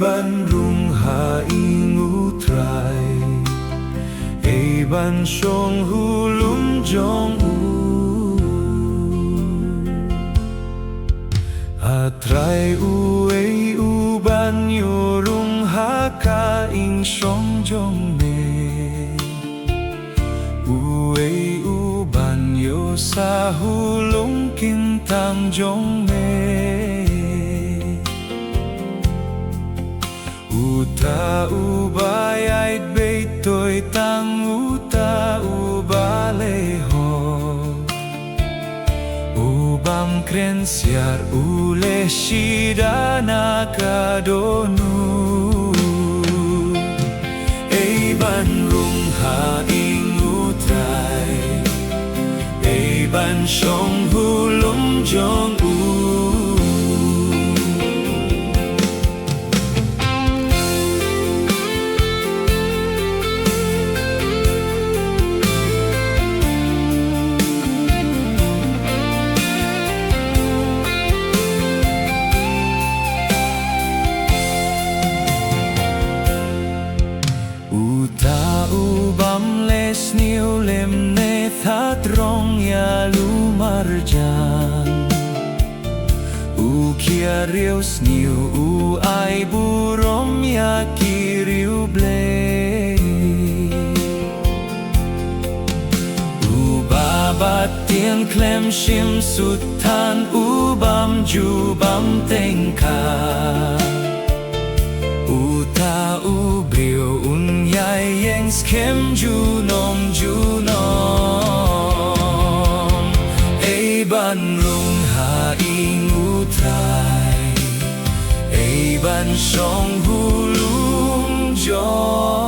ban rung hạ ingu trai ban song hu lum jong u trai u ban yo rung ha ka ing song jong ne u ban yo sa hu lung kin tam jong ne ta u ba ai bei tôi tang u ta u ba le ho u bam kren siar u le shida na ka do nu ban rung ha ing u trai ban song hu lum jong u Sniu lem ne tha trong ya lu marjan u kia riu sniu u ai burom ya ki riu ble u ba tiếng klem shim sut than u bam ju bam teng ka u ta u brio un yai yang skem ju nom ban rung ha ing u trai ban song hu lung jong